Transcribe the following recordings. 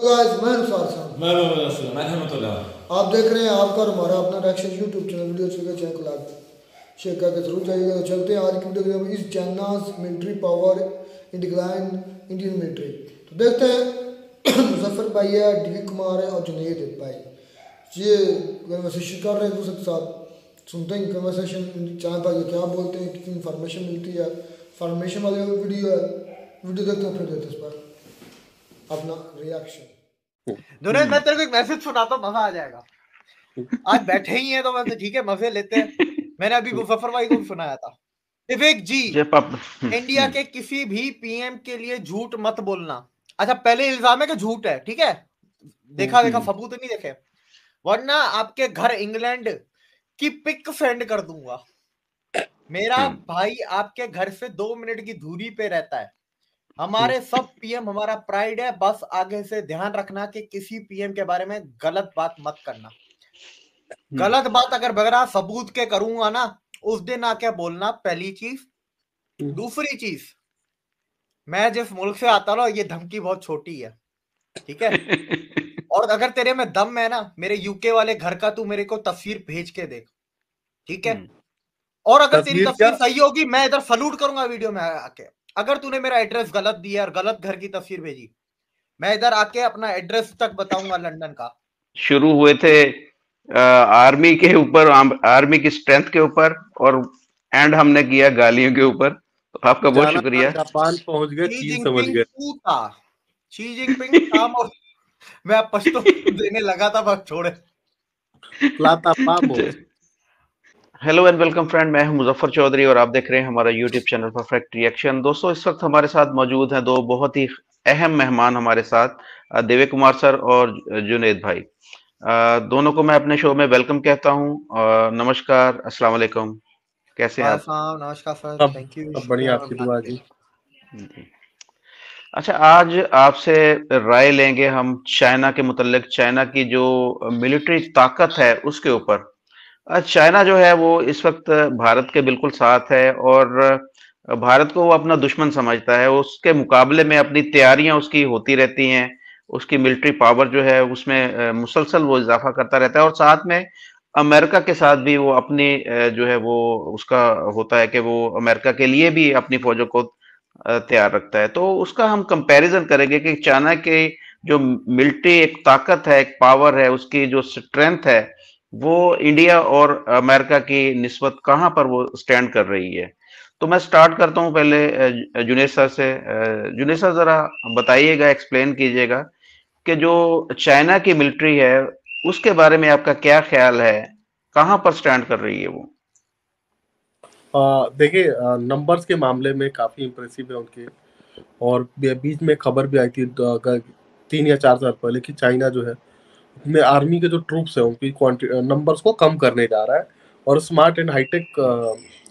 आप देख रहे हैं आपका और हमारा अपना reaction YouTube channel video channel को लाइक शेयर करके जरूर जाइएगा। तो चलते हैं आज की वीडियो में, इस चाइना's military power in decline Indian military. तो देखते हैं मुजफ्फर भाई है, डीवी कुमार है और जुनेद भाई ये कन्वर्सेशन कर रहे हैं एक दूसरे के साथ। सुनते हैं कन्वर्सेशन चाहे भाई क्या बोलते हैं, कितनी इन्फॉर्मेशन मिलती है, इन्फॉर्मेशन वाली वीडियो है। वीडियो देखते हैं फिर देते इस पर अपना रिएक्शन। जुनेद मैं तेरे को एक मैसेज सुनाता हूँ, मजा आ जाएगा। आज बैठे ही हैं तो मैं ठीक है मजे लेते हैं। मैंने अभी मुजफ्फर भाई को सुनाया था। विवेक जी, इंडिया के किसी भी पीएम के लिए झूठ मत बोलना। अच्छा पहले इल्जाम है कि झूठ है, ठीक है, देखा सबूत नहीं देखे, वरना आपके घर इंग्लैंड की पिक सेंड कर दूंगा। मेरा भाई आपके घर से 2 मिनट की दूरी पे रहता है। हमारे सब पीएम हमारा प्राइड है, बस आगे से ध्यान रखना कि किसी पीएम के बारे में गलत बात मत करना। गलत बात अगर बगैर सबूत के करूंगा ना, उस दिन आके बोलना, पहली चीज। दूसरी चीज, मैं जिस मुल्क से आता हूं ये धमकी बहुत छोटी है, ठीक है। और अगर तेरे में दम है ना, मेरे यूके वाले घर का तू मेरे को तस्वीर भेज के देख, ठीक है। और अगर तेरी तस्वीर सही होगी मैं इधर सलूट करूंगा वीडियो में आके। अगर तूने मेरा एड्रेस गलत दिया और गलत घर की तस्वीर भेजी, मैं इधर आके अपना एड्रेस तक बताऊंगा लंदन का। शुरू हुए थे आर्मी के ऊपर, आर्मी की स्ट्रेंथ के ऊपर, और एंड हमने किया गालियों के ऊपर। तो आपका बहुत शुक्रिया। जापान पहुंच गए, चीन समझ गए। शी जिनपिंग काम और मैं पश्तो देने लगा था, बस छोड़े। हेलो एंड वेलकम फ्रेंड, मैं हूं मुजफ्फर चौधरी और आप देख रहे हैं हमारा यूट्यूब चैनल परफेक्ट रिएक्शन। दोस्तों इस वक्त हमारे साथ मौजूद हैं दो बहुत ही अहम मेहमान हमारे साथ, देवे कुमार सर और जुनेद भाई। दोनों को मैं अपने शो में वेलकम कहता हूं। नमस्कार, अस्सलाम वालेकुम, कैसे हैं आप? नमस्कार सर, थैंक यू। सब बढ़िया, आपकी दुआ जी। अच्छा, आज आपसे राय लेंगे हम चाइना के मुतल्लिक, चाइना की जो मिलिट्री ताकत है उसके ऊपर। चाइना जो है वो इस वक्त भारत के बिल्कुल साथ है और भारत को वो अपना दुश्मन समझता है। उसके मुकाबले में अपनी तैयारियां उसकी होती रहती हैं, उसकी मिलिट्री पावर जो है उसमें मुसलसल वो इजाफा करता रहता है। और साथ में अमेरिका के साथ भी वो अपनी जो है वो उसका होता है कि वो अमेरिका के लिए भी अपनी फौजों को तैयार रखता है। तो उसका हम कंपैरिजन करेंगे कि चाइना की जो मिलिट्री एक ताकत है, एक पावर है, उसकी जो स्ट्रेंथ है, वो इंडिया और अमेरिका की निस्बत कहां पर वो स्टैंड कर रही है। तो मैं स्टार्ट करता हूं पहले जुनेद सर से। जुनेद सर जरा बताइएगा, एक्सप्लेन कीजिएगा कि जो चाइना की मिलिट्री है उसके बारे में आपका क्या ख्याल है, कहां पर स्टैंड कर रही है वो? देखिए, नंबर्स के मामले में काफी इंप्रेसिव है उनके। और बीच में खबर भी आई थी 3 या 4 साल पहले कि चाइना जो है अपने आर्मी के जो ट्रूप्स है उनकी नंबर्स को कम करने जा रहा है और स्मार्ट एंड हाईटेक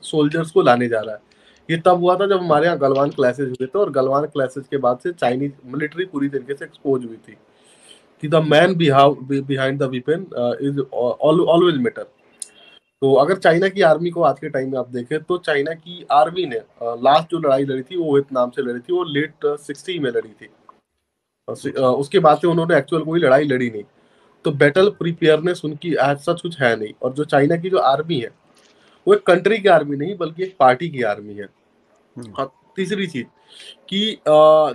सोल्जर्स को लाने जा रहा है। ये तब हुआ था जब हमारे यहाँ गलवान क्लैशेज हुए थे, और गलवान क्लैशेज के बाद से चाइनीज मिलिट्री पूरी तरीके से एक्सपोज हुई थी कि the man behind the weapon is always matter. तो अगर चाइना की आर्मी को आज के टाइम में आप देखें तो चाइना की आर्मी ने लास्ट जो लड़ाई लड़ी थी वो वियतनाम से लड़ी थी, वो लेट 60 में लड़ी थी। उसके बाद से उन्होंने एक्चुअल कोई लड़ाई लड़ी नहीं। तो बैटल प्रिपेयरनेस उनकी आज सच कुछ है नहीं। और जो चाइना की जो आर्मी है वो एक कंट्री की आर्मी नहीं बल्कि एक पार्टी की आर्मी है। तीसरी चीज कि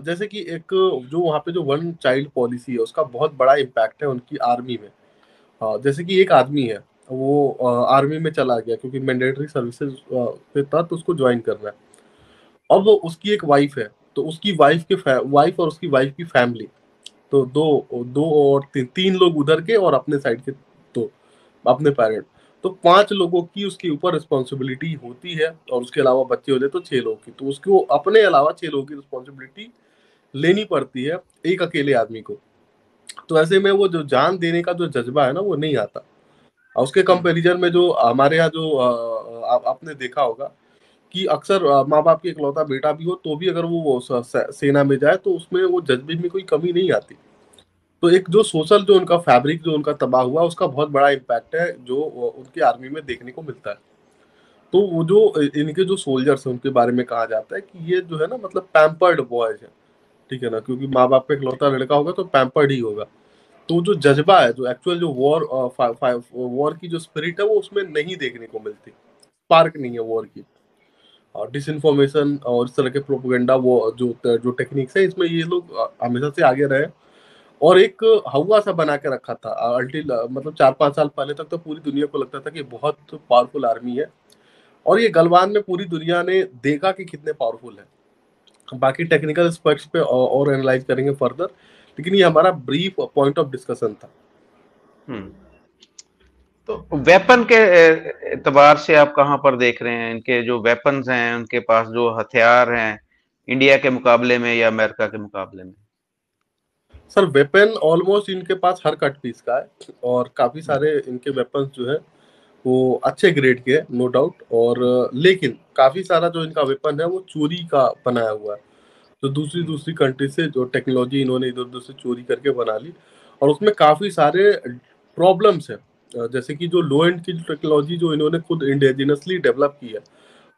जैसे कि एक जो वहाँ पे जो वन चाइल्ड पॉलिसी है उसका बहुत बड़ा इम्पैक्ट है उनकी आर्मी में। जैसे कि एक आदमी है वो आर्मी में चला गया क्योंकि मैंडेटरी सर्विसेज पे था तो उसको ज्वाइन करना है। अब वो उसकी एक वाइफ है, तो उसकी वाइफ और उसकी वाइफ की फैमिली, तो दो और तीन लोग उधर के और अपने साइड के दो, अपने पेरेंट, तो 5 लोगों की उसके ऊपर रिस्पॉन्सिबिलिटी होती है। और उसके अलावा बच्चे हो जाए तो 6 लोगों की, तो उसको अपने अलावा 6 लोगों की रिस्पॉन्सिबिलिटी लेनी पड़ती है एक अकेले आदमी को। तो ऐसे में वो जो जान देने का जो जज्बा है ना वो नहीं आता। और उसके कंपैरिजन में जो हमारे यहाँ जो आपने देखा होगा कि अक्सर माँ बाप की इकलौता बेटा भी हो तो भी अगर वो सेना में जाए तो उसमें वो जज्बे में कोई कमी नहीं आती। तो एक जो सोशल जो उनका फैब्रिक जो उनका तबाह हुआ उसका बहुत बड़ा इम्पैक्ट है जो उनकी आर्मी में देखने को मिलता है। तो वो जो इनके जो सोल्जर्स हैं उनके बारे में कहा जाता है कि ये जो है ना मतलब पैम्पर्ड बॉयज हैं। ठीक है ना, क्योंकि माँ बाप का इकलौता लड़का होगा तो पैम्पर्ड ही होगा। तो जो जज्बा है, जो एक्चुअल जो वॉर की जो स्पिरिट है वो उसमें नहीं देखने को मिलती, स्पार्क नहीं है वॉर की। और डिसइंफॉर्मेशन और इस तरह के प्रोपेगेंडा, वो जो टेक्निक्स है, इसमें ये लोग हमेशा से आगे रहे और एक हवा सा बना के रखा था। मतलब 4-5 साल पहले तक तो पूरी दुनिया को लगता था कि बहुत पावरफुल आर्मी है, और ये गलवान में पूरी दुनिया ने देखा कि कितने पावरफुल है। बाकी टेक्निकल एस्पेक्ट्स पे और एनालाइज करेंगे फर्दर, लेकिन ये हमारा ब्रीफ पॉइंट ऑफ डिस्कशन था। तो वेपन के एतबार से आप कहां पर देख रहे हैं इनके जो वेपन्स हैं, उनके पास जो हथियार हैं, इंडिया के मुकाबले में या अमेरिका के मुकाबले में? सर वेपन ऑलमोस्ट इनके पास हर कट पीस का है, और काफी सारे इनके वेपन्स जो है वो अच्छे ग्रेड के, नो डाउट। और लेकिन काफी सारा जो इनका वेपन है वो चोरी का बनाया हुआ है, तो दूसरी कंट्री से जो टेक्नोलॉजी इन्होंने इधर उधर से चोरी करके बना ली, और उसमें काफी सारे प्रॉब्लम्स है। जैसे कि जो लो एंड की टेक्नोलॉजी जो इन्होंने खुद इंडिजिनसली डेवलप की है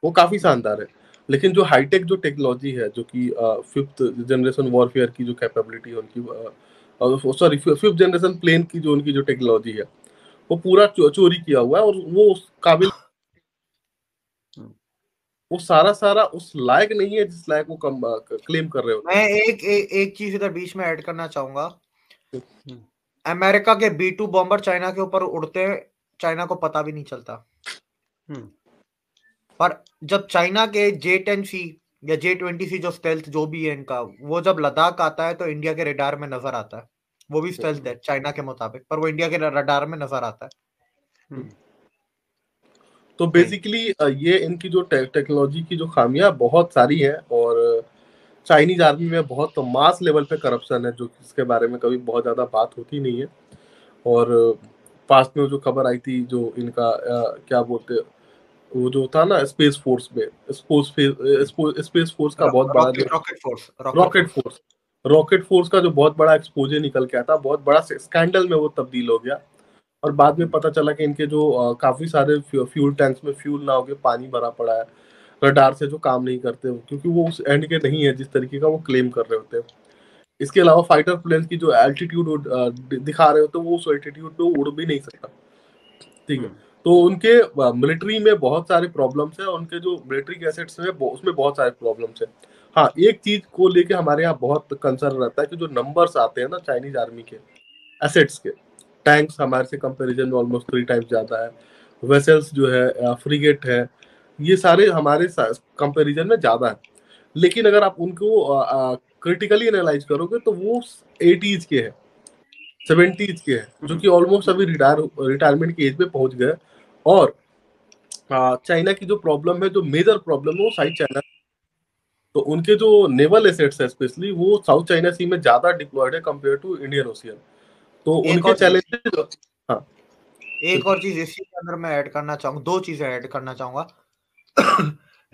वो काफी शानदार है, लेकिन जो हाईटेक जो टेक्नोलॉजी है, जो कि 5th जनरेशन वॉरफेयर की जो कैपेबिलिटी है उनकी, सॉरी 5th जनरेशन प्लेन की जो उनकी जो टेक्नोलॉजी है वो पूरा चोरी किया हुआ है, और वो उस काबिल, वो सारा उस लायक नहीं है जिस लायक वो क्लेम कर रहे होते हैं। मैं एक चीज इधर बीच में ऐड करना चाहूंगा। अमेरिका के B-2 बॉम्बर चाइना के ऊपर उड़ते हैं, चाइना को पता भी नहीं चलता। पर जब चाइना के J-10C या J-20C जो स्टेल्थ जो भी है इनका, वो जब लद्दाख आता है तो इंडिया के रडार में नजर आता है। वो भी स्टेल्थ है चाइना के मुताबिक, पर वो इंडिया के रडार में नजर आता है। तो बेसिकली ये इनकी जो टेक्नोलॉजी की जो खामियां बहुत सारी हैं, और चाइनीज आर्मी में बहुत मास लेवल पे करप्शन है, जो इसके बारे में कभी बहुत ज्यादा बात होती नहीं है। और पास्ट में जो खबर आई थी, जो इनका क्या बोलते, वो जो था ना स्पेस फोर्स में, स्पेस फोर्स का बहुत बड़ा रॉकेट फोर्स का जो बहुत बड़ा एक्सपोजर निकल के आया था, बहुत बड़ा स्कैंडल में वो तब्दील हो गया। और बाद में पता चला कि इनके जो काफी सारे फ्यूल टैंक्स में फ्यूल ना होके पानी भरा पड़ा है, रडार से जो काम नहीं करते, क्योंकि वो उस एंड के नहीं है जिस तरीके का वो क्लेम कर रहे होते हैं। इसके अलावा फाइटर प्लेन की जो एल्टीट्यूड दिखा रहे होते हैं, वो उस एल्टीट्यूड पे उड़ भी नहीं सकता, ठीक है। तो उनके मिलिट्री में बहुत सारे प्रॉब्लम्स है, उनके जो मिलिट्री एसेट्स है उसमें बहुत सारे प्रॉब्लम्स है। हाँ, एक चीज को लेके हमारे यहाँ बहुत कंसर्न रहता है कि जो नंबर्स आते हैं ना चाइनीज आर्मी के एसेट्स के, टैंक्स हमारे से कंपैरिजन में ऑलमोस्ट 3 टाइम्स ज्यादा है, वेसल्स जो है, फ्रिगेट है, ये सारे हमारे कंपैरिजन में ज्यादा है। लेकिन अगर आप उनको क्रिटिकली एनालाइज करोगे तो वो 80s के हैं, 70s के हैं, जो कि ऑलमोस्ट अभी रिटायरमेंट की एज पे पहुंच गए। और चाइना की जो प्रॉब्लम है, जो मेजर प्रॉब्लम है वो साउथ चाइना, तो उनके जो नेवल एसेट्स है स्पेशली वो साउथ चाइना सी में ज्यादा डिप्लॉयड है कंपेयर टू इंडियन ओशियन। तो उनके चैलेंजेस, हाँ एक और चीज इसी के अंदर मैं ऐड करना चाहूंगा, 2 चीजें ऐड करना चाहूंगा।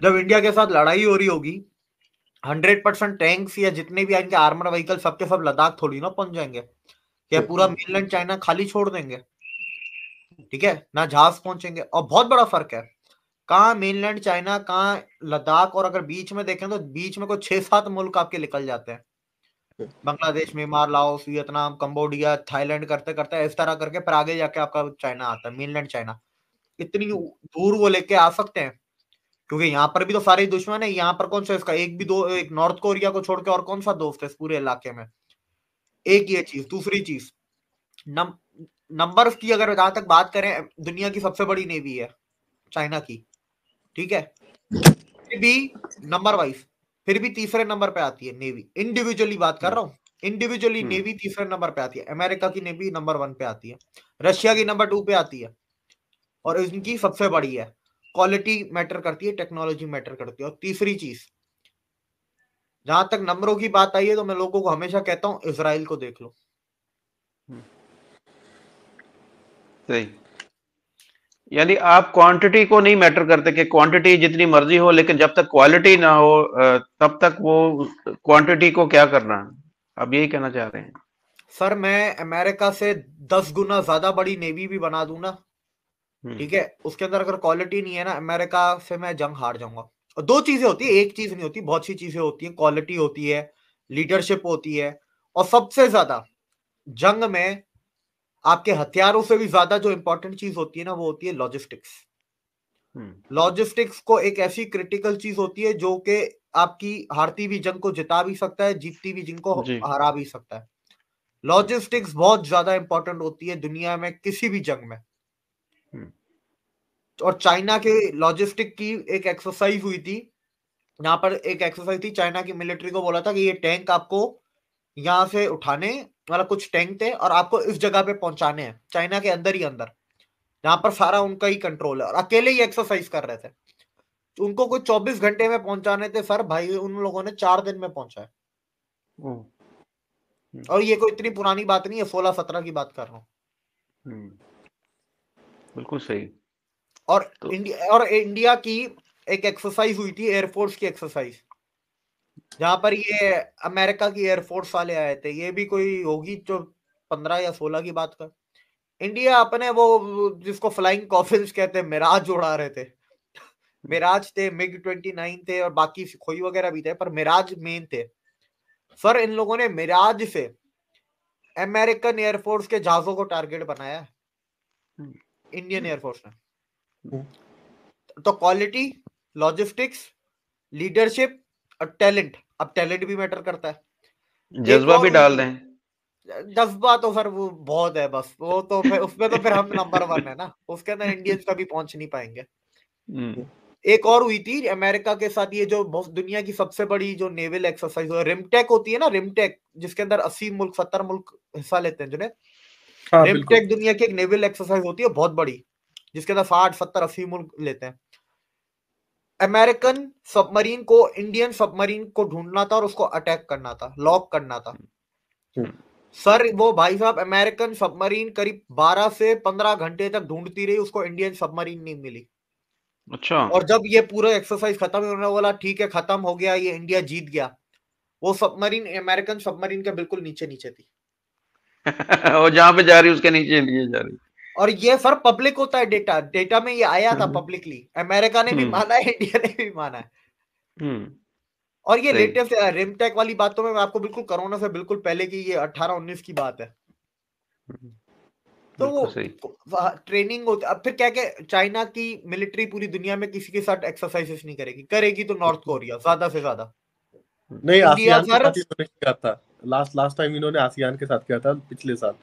जब इंडिया के साथ लड़ाई हो रही होगी, 100% टैंक्स या जितने भी इनके आर्मर व्हीकल सबके सब लद्दाख थोड़ी ना पहुंच जाएंगे, क्या पूरा मेनलैंड चाइना खाली छोड़ देंगे? ठीक है ना, जहाज पहुंचेंगे। और बहुत बड़ा फर्क है, कहाँ मेनलैंड चाइना, कहाँ लद्दाख। और अगर बीच में देखें तो बीच में कोई 6-7 मुल्क आपके निकल जाते हैं, Bangladesh, Myanmar, Laos, Vietnam, Cambodia, Thailand, करते करते इस तरह करके फिर आगे जाके आपका चाइना आता है, मेनलैंड चाइना। इतनी दूर वो लेके आ सकते हैं, क्योंकि यहाँ पर भी तो सारे दुश्मन है। यहाँ पर कौन सा इसका एक नॉर्थ कोरिया को छोड़ के और कौन सा दोस्त है इस पूरे इलाके में? एक ये चीज। दूसरी चीज, नंबर्स की अगर जहां तक बात करें, दुनिया की सबसे बड़ी नेवी है चाइना की, ठीक है। फिर भी नंबर वाइज फिर भी तीसरे नंबर पे आती है नेवी। इंडिविजुअली बात कर रहा हूं, इंडिविजुअली नेवी तीसरे नंबर पे आती है। अमेरिका की नेवी नंबर 1 पे आती है, रशिया की नंबर 2 पे आती है, और इनकी सबसे बड़ी है। क्वालिटी मैटर करती है, टेक्नोलॉजी मैटर करती है। और तीसरी चीज, जहां तक नंबरों की बात आई है, तो मैं लोगों को हमेशा कहता हूं इजराइल को देख लो। सही, यानी आप क्वांटिटी को नहीं मैटर करते कि क्वांटिटी जितनी मर्जी हो, लेकिन जब तक क्वालिटी ना हो तब तक वो क्वांटिटी को क्या करना, आप यही कहना चाह रहे हैं? सर मैं अमेरिका से 10 गुना ज्यादा बड़ी नेवी भी बना दूं ना, ठीक है, उसके अंदर अगर क्वालिटी नहीं है ना, अमेरिका से मैं जंग हार जाऊंगा। और 2 चीजें होती है, एक चीज नहीं होती, बहुत सी चीजें होती है। क्वालिटी होती है, लीडरशिप होती है, और सबसे ज्यादा जंग में आपके हथियारों से भी ज्यादा जो इंपॉर्टेंट चीज होती है ना, वो होती है लॉजिस्टिक्स। लॉजिस्टिक्स को एक ऐसी क्रिटिकल चीज होती है जो कि आपकी हारती भी जंग को जिता भी सकता है, जीतती भी जंग को हरा भी सकता है। लॉजिस्टिक्स बहुत ज्यादा इंपॉर्टेंट होती है दुनिया में किसी भी जंग में। और चाइना के लॉजिस्टिक की एक एक्सरसाइज हुई थी, यहाँ पर एक एक्सरसाइज थी, चाइना की मिलिट्री को बोला था कि ये टैंक आपको यहाँ से उठाने, मतलब कुछ टैंक थे और आपको इस जगह पे पहुंचाने हैं, चाइना के अंदर ही अंदर, यहाँ पर सारा उनका ही कंट्रोल है, और अकेले ही एक्सरसाइज कर रहे थे। तो उनको कोई 24 घंटे में पहुंचाने थे सर, भाई उन लोगों ने 4 दिन में पहुंचाए। और ये कोई इतनी पुरानी बात नहीं है, 16-17 की बात कर रहा हूँ। बिल्कुल सही। और तो इंडिया की एक एक्सरसाइज हुई थी, एयरफोर्स की एक्सरसाइज, जहां पर ये अमेरिका की एयरफोर्स वाले आए थे। ये भी कोई होगी जो 15 या 16 की बात कर। इंडिया अपने वो जिसको फ्लाइंग कॉफिन्स कहते हैं, मिराज उड़ा रहे थे। मिराज थे, MiG-29 थे, और बाकी खोई वगैरह भी थे, पर मिराज मेन थे। सर इन लोगों ने मिराज से अमेरिकन एयरफोर्स के जहाजों को टारगेट बनाया, इंडियन एयरफोर्स ने। तो क्वालिटी, लॉजिस्टिक्स, लीडरशिप और टैलेंट, अब टैलेंट भी मैटर करता है, जज्बा भी डाल दें। जज्बा तो सर वो बहुत है, बस वो तो फिर उसमें तो फिर हम नंबर 1 है ना, उसके अंदर इंडियंस कभी पहुंच नहीं पाएंगे। एक और हुई थी अमेरिका के साथ, ये जो दुनिया की सबसे बड़ी जो नेवल एक्सरसाइज रिमटेक होती है ना, रिमटेक, जिसके अंदर 80 मुल्क 70 मुल्क हिस्सा लेते हैं, जिन्हें रिमटेक दुनिया की एक नेवल एक्सरसाइज होती है बहुत बड़ी, जिसके अंदर 60 70 80 मुल्क लेते हैं। अमेरिकन सबमरीन को इंडियन सबमरीन को ढूंढना था और उसको अटैक करना था, लॉक करना था। सर वो भाई साहब अमेरिकन सबमरीन करीब 12 से 15 घंटे तक ढूंढती रही, उसको इंडियन सबमरीन नहीं मिली। अच्छा। और जब ये पूरा एक्सरसाइज खत्म, उन्होंने बोला ठीक है खत्म हो गया, ये इंडिया जीत गया। वो सबमरीन अमेरिकन सबमरीन के बिल्कुल नीचे नीचे थी। और जहां पे जा रही उसके नीचे जा रही। और ये सर पब्लिक होता है, डेटा में ये आया था पब्लिकली, अमेरिका ने भी माना है, इंडिया ने भी माना है। और ये लेटेस्ट रिमटेक वाली बात तो मैं आपको बिल्कुल कोरोना से बिल्कुल पहले की, ये 18-19 की बात है। तो वो ट्रेनिंग होती। अब फिर क्या क्या, चाइना की मिलिट्री पूरी दुनिया में किसी के साथ एक्सरसाइजेस नहीं करेगी, करेगी तो नॉर्थ कोरिया ज्यादा से ज्यादा। नहीं, आसियान के साथ इन्होंने किया था, लास्ट टाइम इन्होंने आसियान के साथ किया था पिछले साल,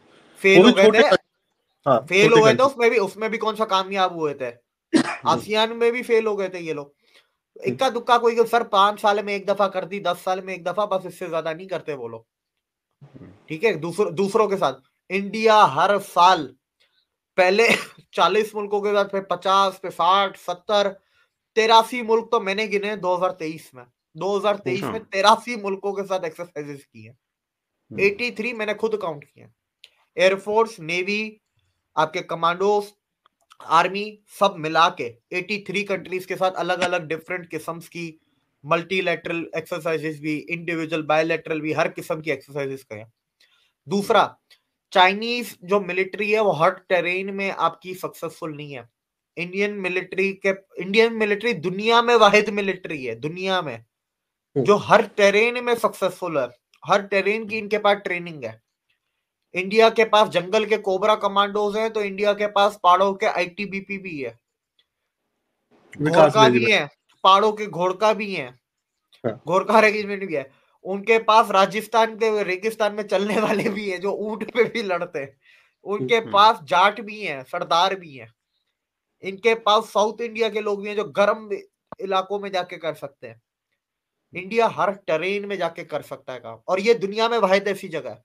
फेल हो गए थे। हाँ, फेल हो गए थे, उसमें भी कौन सा कामयाब हुए थे, आसियान में भी फेल हो गए थे ये लोग। इक्का दुक्का कोई सर 5 साल में एक दफा कर दी, 10 साल में एक दफा, बस इससे ज्यादा नहीं करते वो लोग। ठीक है, दूसरों के साथ इंडिया हर साल पहले 40 मुल्कों के साथ, फिर 50, फिर 60, 70, 83 मुल्क तो मैंने गिने 2023 में। 2023 में 83 मुल्कों के साथ एक्सरसाइजेस की है। 83 मैंने खुद काउंट किया। एयरफोर्स, नेवी, आपके कमांडोज, आर्मी, सब मिला के 83 कंट्रीज के साथ अलग अलग डिफरेंट किस्म की मल्टीलैटरल एक्सरसाइजेस भी, इंडिविजुअल बायलैटरल भी, हर किस्म की एक्सरसाइजेस करें। दूसरा, चाइनीज जो मिलिट्री है वो हर टेरेन में आपकी सक्सेसफुल नहीं है। इंडियन मिलिट्री दुनिया में वाहिद मिलिट्री है दुनिया में जो हर टेरेन में सक्सेसफुल है। हर टेरेन की इनके पास ट्रेनिंग है। इंडिया के पास जंगल के कोबरा कमांडोज हैं, तो इंडिया के पास पहाड़ों के ITBP भी है, घोड़का भी है, पहाड़ों के घोड़का भी है, घोड़का रेजिमेंट भी है। उनके पास राजस्थान के रेगिस्तान में चलने वाले भी है जो ऊंट पे भी लड़ते हैं। उनके पास जाट भी हैं, सरदार भी हैं। इनके पास साउथ इंडिया के लोग भी हैं जो गर्म इलाकों में जाके कर सकते हैं। इंडिया हर टेरेन में जाके कर सकता है काम, और ये दुनिया में वाहिद ऐसी जगह है।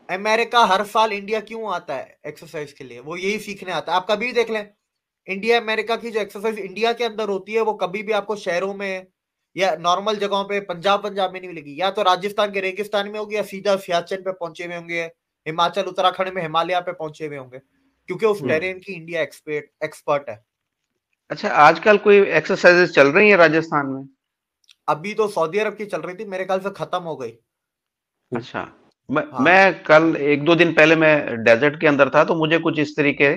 अमेरिका हर साल इंडिया क्यों आता है एक्सरसाइज के लिए? वो यही सीखने आता है। आप कभी देख लें, इंडिया अमेरिका की जो एक्सरसाइज इंडिया के अंदर होती है वो कभी भी आपको शहरों में या नॉर्मल जगहों पे पंजाब में नहीं मिलेगी। या तो राजस्थान के रेगिस्तान में होगी, या सीधा सियाचिन पे पहुंचे हुए होंगे, हिमाचल उत्तराखंड में हिमालय पे पहुंचे हुए होंगे, क्योंकि उस टेरेन की इंडिया एक्सपर्ट है। अच्छा, आजकल कोई एक्सरसाइजेस चल रही है राजस्थान में? अभी तो सऊदी अरब की चल रही थी, मेरे ख्याल से खत्म हो गई। अच्छा, मैं कल 1-2 दिन पहले मैं डेजर्ट के अंदर था, तो मुझे कुछ इस तरीके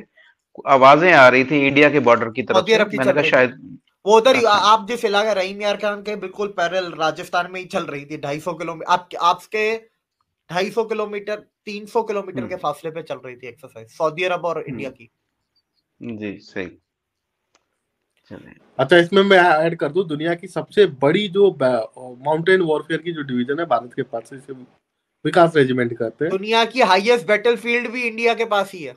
आवाजें आ रही थी इंडिया के बॉर्डर की तरफ से। मैंने कहा शायद वो उधर ही अच्छा। आप जिस इलाके रहीम यार खान के बिल्कुल पैरेलल राजस्थान में ही चल रही थी, 250 किलोमीटर आपके 250 किलोमीटर 300 किलोमीटर के फासले पे चल रही थी एक्सरसाइज, सऊदी अरब और इंडिया की। जी सही। चलिए, अच्छा, इसमें मैं ऐड कर दूं, दुनिया की सबसे बड़ी जो माउंटेन वॉरफेयर की जो डिवीजन है भारत के पास है, इसे विकास रेजिमेंट कहते हैं। दुनिया की हाईएस्ट बैटलफील्ड भी इंडिया के पास ही है,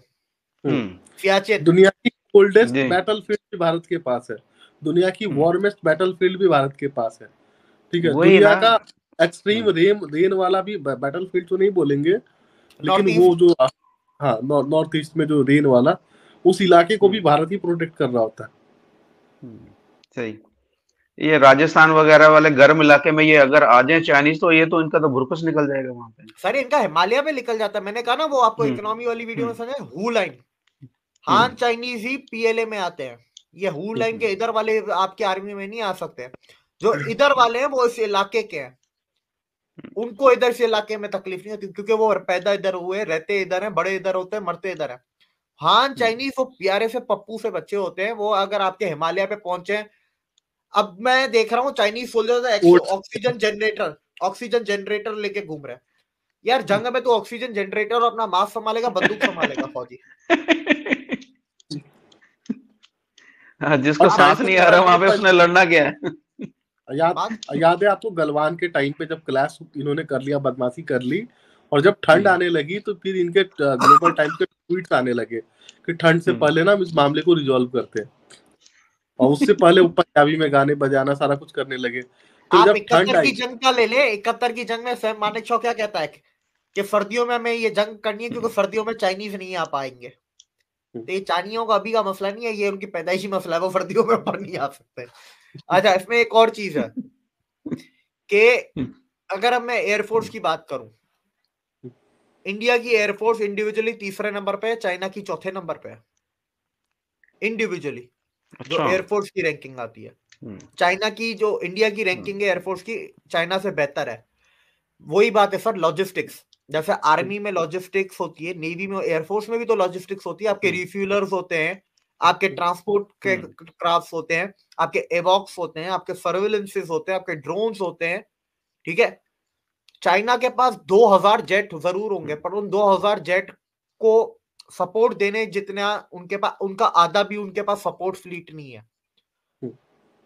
सियाचिन। दुनिया की कोल्डेस्ट जी। बैटलफील्ड भी भारत के पास है। दुनिया की वार्मेस्ट बैटलफील्ड भी भारत के पास है। ठीक है, वही दुनिया ना। का एक्सट्रीम रेन वाला भी बैटलफील्ड तो नहीं बोलेंगे, नॉर्थ लेकिन वो जो हाँ नॉर्थ ईस्ट में जो रेन वाला, उस इलाके को भी भारत ही प्रोटेक्ट कर रहा होता है। सही। ये राजस्थान वगैरह वाले गर्म इलाके में ये अगर आ जाए चाइनीज, तो ये तो इनका तो भुरकस निकल जाएगा वहां पे। सर इनका हिमालय में निकल जाता है। मैंने कहा ना वो आपको इकोनॉमी वाली वीडियो में समझा, हू लाइन, हान चाइनीज ही पीएलए में आते हैं। ये हू लाइन के इधर वाले आपकी आर्मी में नहीं आ सकते। जो इधर वाले हैं वो इस इलाके के हैं, उनको इधर से इलाके में तकलीफ नहीं होती, क्योंकि वो पैदा इधर हुए, रहते इधर हैं, बड़े इधर होते हैं, मरते इधर हैं। हान चाइनीज वो प्यारे से पप्पू से बच्चे होते हैं, वो अगर आपके हिमालय पे पहुंचे, अब मैं देख रहा हूँ चाइनीज सोल्जर ऑक्सीजन जनरेटर लेके घूम रहे हैं। यार जंग में तो ऑक्सीजन जनरेटर और अपना मास्क संभालेगा, बंदूक संभालेगा फौजी। जिसको सांस नहीं आ रहा वहां पे उसने लड़ना क्या है। याद है आपको गलवान के टाइम पे जब क्लास इन्होंने कर लिया, बदमाशी कर ली, और जब ठंड आने लगी तो फिर इनके ग्लोबल टाइम्स के ट्वीट्स आने लगे कि ठंड से पहले ना हम इस मामले को रिजॉल्व करते हैं, और उससे पहले वो पंजाबी में गाने बजाना सारा कुछ करने लगे। तो आप जब 71 की जंग का ले ले, 71 की जंग में सैम मानेकशॉ क्या कहता है कि सर्दियों में हमें ये जंग करनी है क्योंकि सर्दियों में चाइनीज नहीं आ पाएंगे। तो ये चाइनियों का अभी का मसला नहीं है, ये उनकी पैदाइशी मसला है, वो सर्दियों में ऊपर नहीं आ सकते। अच्छा, इसमें एक और चीज है कि अगर अब मैं एयरफोर्स की बात करूं, इंडिया की एयरफोर्स इंडिविजुअली तीसरे नंबर पे है, चाइना की चौथे नंबर पे है इंडिविजुअली। जो एयरफोर्स की रैंकिंग आती है, चाइना की जो इंडिया की रैंकिंग है एयरफोर्स की, चाइना से बेहतर है। वही बात है सर, लॉजिस्टिक्स, जैसे आर्मी में लॉजिस्टिक्स होती है, नेवी में, एयरफोर्स में भी तो लॉजिस्टिक्स होती है। आपके रिफ्यूलर्स होते हैं, आपके ट्रांसपोर्ट के क्राफ्ट होते हैं, आपके एवॉक्स होते हैं, आपके सर्विलेंसेस होते हैं, आपके ड्रोन्स होते हैं। ठीक है, चाइना के पास 2000 जेट जरूर होंगे, पर उन 2000 जेट को सपोर्ट देने जितना उनके पास, उनका आधा भी उनके पास सपोर्ट फ्लीट नहीं है।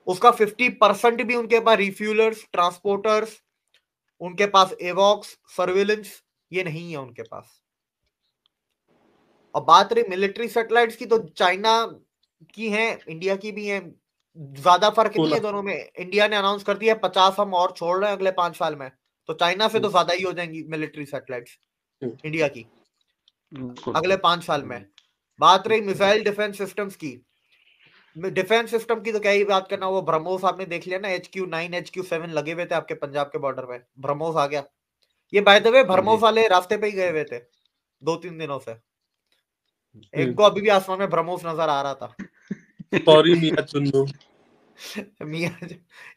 उसका 50% भी उनके पास रिफ्यूलर्स, ट्रांसपोर्टर्स, उनके पास एवॉक्स, सर्विलेंस, ये नहीं है उनके पास। और बात रही मिलिट्री सैटेलाइट्स की, तो चाइना की है, इंडिया की भी है, ज्यादा फर्क नहीं है दोनों में। इंडिया ने अनाउंस कर दिया 50 हम और छोड़ रहे हैं अगले 5 साल में, तो चाइना से तो ज्यादा ही हो जाएंगी मिलिट्री सैटेलाइट्स इंडिया की अगले 5 साल में। बात रही मिसाइल डिफेंस सिस्टम्स की, डिफेंस सिस्टम की तो क्या ही बात करना, वो ब्रह्मोस आपने देख लिया ना, HQ9 HQ7 लगे हुए थे आपके पंजाब के बॉर्डर पे, ब्रह्मोस आ गया। ये बाय द वे ब्रह्मोस वाले रास्ते पे ही गए हुए थे 2-3 दिनों से, इनको अभी भी आसमान में ब्रह्मोस नजर आ रहा था। सॉरी मियां चुन्नू, मियां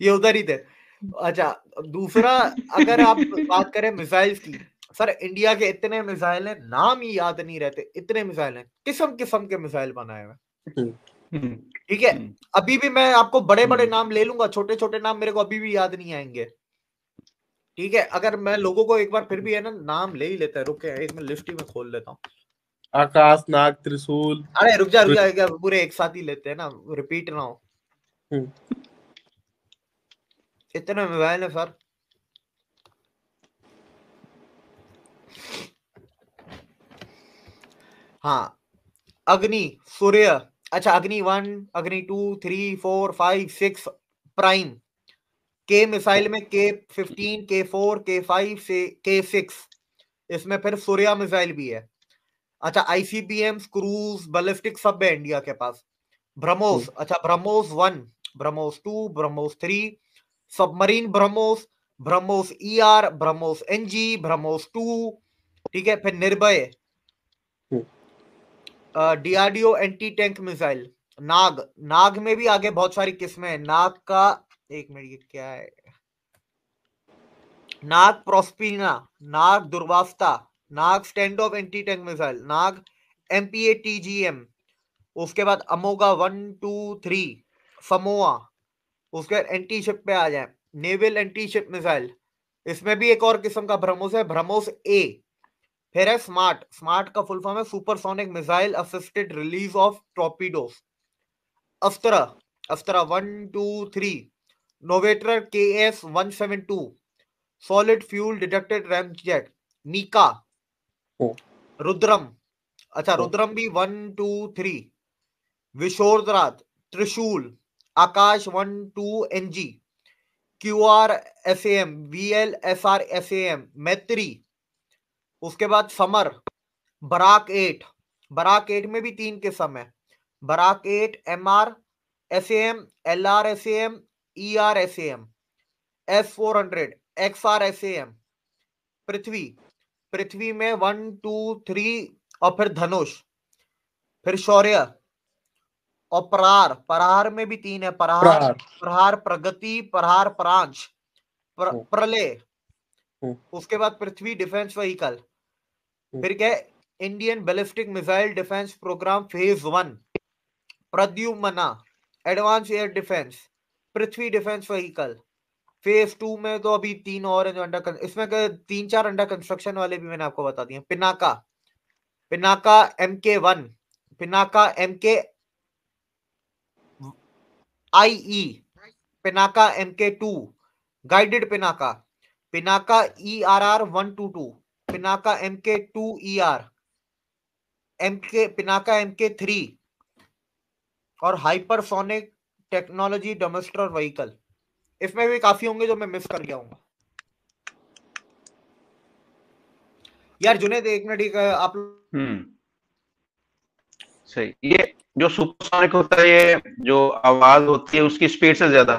ये उधर ही थे। अच्छा, दूसरा अगर आप बात करें मिसाइल्स की, सर इंडिया के इतने मिसाइल हैं, नाम ही याद नहीं रहते, इतने मिसाइल हैं, किस्म किस्म के मिसाइल बनाए हुए। ठीक है, अभी भी मैं आपको बड़े बड़े नाम ले लूंगा, छोटे छोटे नाम मेरे को अभी भी याद नहीं आएंगे। ठीक है, अगर मैं लोगों को एक बार फिर भी है ना नाम ले ही लेता है, रुके एक मैं लिस्ट ही में खोल लेता हूँ। आकाश नाग, त्रिशूल, अरे रुक जा, पूरे एक साथ ही लेते हैं ना, रिपीट ना हो। इतने मिसाइल है सर। हाँ, अग्नि, सूर्य, अच्छा अग्नि 1, अग्नि 2, 3, 4, 5, 6 प्राइम, के मिसाइल में K15, K4, K5 से K6, इसमें फिर सूर्या मिसाइल भी है। अच्छा, ICBM, क्रूज, बैलिस्टिक सब है इंडिया के पास। ब्रह्मोस, अच्छा BrahMos 1, BrahMos 2, BrahMos 3, submarine BrahMos, BrahMos ER, BrahMos NG, BrahMos 2। ठीक है, फिर निर्भय, DRDO एंटी टैंक मिसाइल, नाग, नाग में भी आगे बहुत सारी किस्में हैं। नाग का एक मिनट, ये क्या है, Nag Prospina, Nag Dhruvastra, Nag stand off anti tank missile, Nag MPA TGM, उसके बाद अमोगा 1, 2, 3, समोआ, उसके बाद एंटी शिप पे आ जाए, नेवल एंटी शिप मिसाइल, इसमें भी एक और किस्म का ब्रह्मोस है, ब्रह्मोस ए। फिर है स्मार्ट, स्मार्ट का फुल फॉर्म है supersonic missile assisted release of torpedoes. Astra, Astra 1 2 3, Novator KS 172, solid fuel detected ramjet. MICA, Rudram, अच्छा रुद्रम भी 1 2 3, विशोरद्रात, त्रिशूल, आकाश 1 2 NG, QR SAM, VL SR मैत्री। उसके बाद समर, बराक 8, बराक 8 में भी 3 किस्म है, Barack 8 MR SAM, LR SAM, ER SAM, S400 XR SAM। पृथ्वी, पृथ्वी में 1 2 3 और फिर धनुष, फिर शौर्य और प्रहार, प्रहार में भी 3 है, प्रहार, प्रहार प्रगति, प्रहार प्रांश, प्रलय। उसके बाद पृथ्वी डिफेंस व्हीकल, फिर क्या है, Indian ballistic missile defence programme phase 1, Pradyumna advance air defence, Prithvi defence vehicle. Phase 2 में तो अभी 3 और हैं जो अंडर, इसमें 3-4 अंडर कंस्ट्रक्शन वाले भी मैंने आपको बता दिए। Pinaka, Pinaka MK1, Pinaka MK IE, Pinaka MK2, guided Pinaka, Pinaka ERR 122, Pinaka MK2ER, Pinaka MK3 और हाइपरसोनिक टेक्नोलॉजी डोमेस्टर व्हीकल। इसमें भी काफी होंगे जो मैं मिस कर गया हूँ यार। जुनेद एक मिनट, आप सही, ये जो सुपरसोनिक होता है, ये जो आवाज होती है उसकी स्पीड से ज्यादा।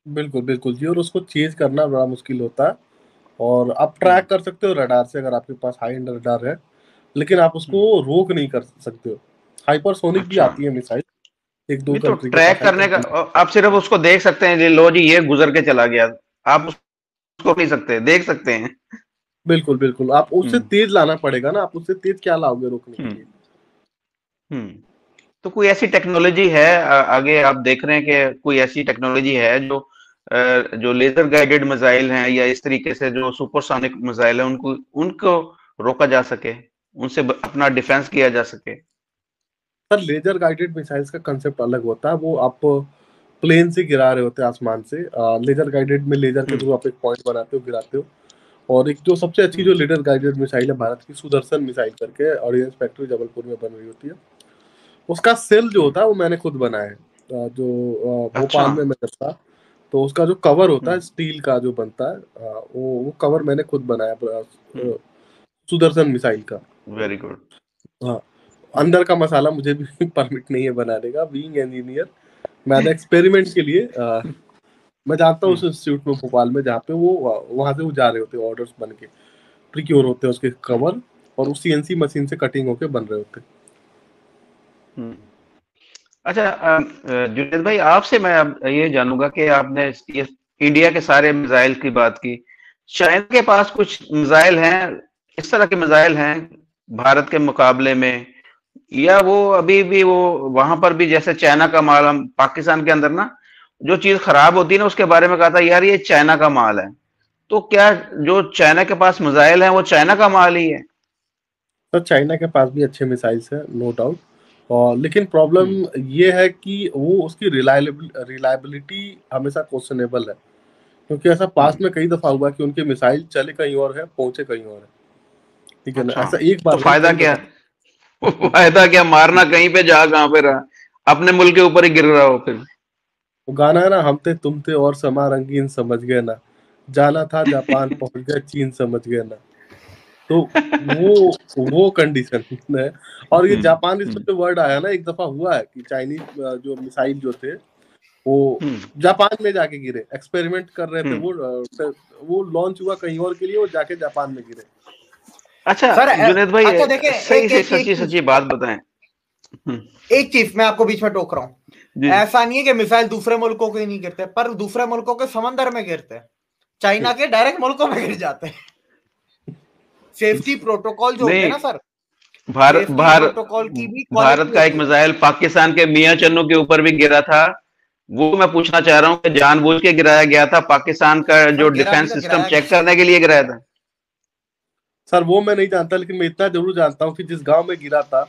बिल्कुल बिल्कुल जी, और उसको चेज करना बड़ा मुश्किल होता है, और आप ट्रैक कर सकते हो रडार से अगर आपके पास हाई एंड रडार है, लेकिन आप उसको रोक नहीं कर सकते हो। हाइपरसोनिक भी आती है मिसाइल, एक दो तो कंट्री ट्रैक करने का आप सिर्फ उसको देख सकते हैं, लो जी ये गुजर के चला गया, आप उसको नहीं सकते, देख सकते हैं। बिल्कुल बिल्कुल, आप उससे तेज लाना पड़ेगा ना, आप उससे तेज क्या लाओगे रोकने के लिए। तो कोई ऐसी टेक्नोलॉजी है आगे आप देख रहे हैं कि कोई ऐसी टेक्नोलॉजी है जो लेजर गाइडेड मिसाइल हैं या इस तरीके से जो सुपरसोनिक मिसाइल है उनको रोका जा सके, उनसे अपना डिफेंस किया जा सके? सर लेजर गाइडेड मिसाइल्स का कंसेप्ट अलग होता है, वो आप प्लेन से गिरा रहे होते हैं आसमान से। लेजर गाइडेड में लेजर के थ्रू आप एक पॉइंट बनाते हो, गिराते हो। और एक जो सबसे अच्छी जो लेजर गाइडेड मिसाइल है भारत की, सुदर्शन मिसाइल करके ऑर्डिनेंस फैक्ट्री जबलपुर में बन रही होती है, उसका सेल जो होता है वो मैंने खुद बनाया है। जो भोपाल में मैं करता, तो उसका जो कवर होता है स्टील का जो बनता है, वो कवर मैंने खुद बनाया सुदर्शन मिसाइल का। Very good. हाँ, अंदर का मसाला मुझे भी परमिट नहीं है बनाने का, बीइंग इंजीनियर मैं एक्सपेरिमेंट के लिए मैं जानता हूँ उस इंस्टीट्यूट में भोपाल में, जहाँ पे वो वहां से वो जा रहे होते हैं, ऑर्डर्स बन के प्रिक्योर होते हैं उसके कवर, और उस CNC मशीन से कटिंग होके बन रहे होते हैं। अच्छा जुनेद भाई, आपसे मैं अब ये जानूंगा कि आपने ये इंडिया के सारे मिसाइल की बात की, चाइना के पास कुछ मिसाइल हैं, इस तरह के मिसाइल हैं भारत के मुकाबले में, या वो अभी भी वो वहां पर भी जैसे चाइना का माल, हम पाकिस्तान के अंदर ना जो चीज खराब होती है ना उसके बारे में कहा था यार ये चाइना का माल है, तो क्या जो चाइना के पास मिसाइल है वो चाइना का माल ही है? तो चाइना के पास भी अच्छे मिसाइल्स हैं, नो डाउट, और लेकिन प्रॉब्लम ये है कि वो उसकी रिलायबिलिटी हमेशा क्वेश्चनेबल है, क्योंकि ऐसा पास्ट में कई दफा हुआ कि उनके मिसाइल चले कहीं और है, पहुंचे कहीं और है। ठीक है ना, ऐसा एक बार तो फायदा क्या? फायदा क्या, मारना कहीं पे जा कहां पे रहा, अपने मुल्क के ऊपर ही गिर रहा हो। फिर वो गाना है ना, हम थे तुम थे और समा रंगीन समझ गए ना, जाना था जापान पहुंच गए चीन समझ गए ना, तो वो कंडीशन है। और ये जापान इसमें जो वर्ड आया ना, एक दफा हुआ है कि चाइनीज जो मिसाइल जो थे वो जापान में जाके गिरे, एक्सपेरिमेंट कर रहे थे, वो लॉन्च हुआ कहीं और के लिए, वो जाके जापान में गिरे। अच्छा जुनेद भाई, अच्छा देखिए, सही सच्ची बात बताएं। एक चीज मैं आपको बीच में टोक रहा हूँ, ऐसा नहीं है कि मिसाइल दूसरे मुल्कों के नहीं गिरते, पर दूसरे मुल्कों के समंदर में गिरते हैं, चाइना के डायरेक्ट मुल्कों में गिर जाते हैं। सेफ्टी प्रोटोकॉल जो होते हैं ना सर, भारत का एक मिसाइल पाकिस्तान के मियां चन्नू के ऊपर भी गिरा था, वो मैं पूछना चाह रहा हूँ कि जानबूझ के गिराया गया था, पाकिस्तान का जो डिफेंस सिस्टम चेक करने के लिए गिराया था? सर वो मैं नहीं जानता, लेकिन मैं इतना जरूर जानता हूँ कि जिस गांव में गिरा था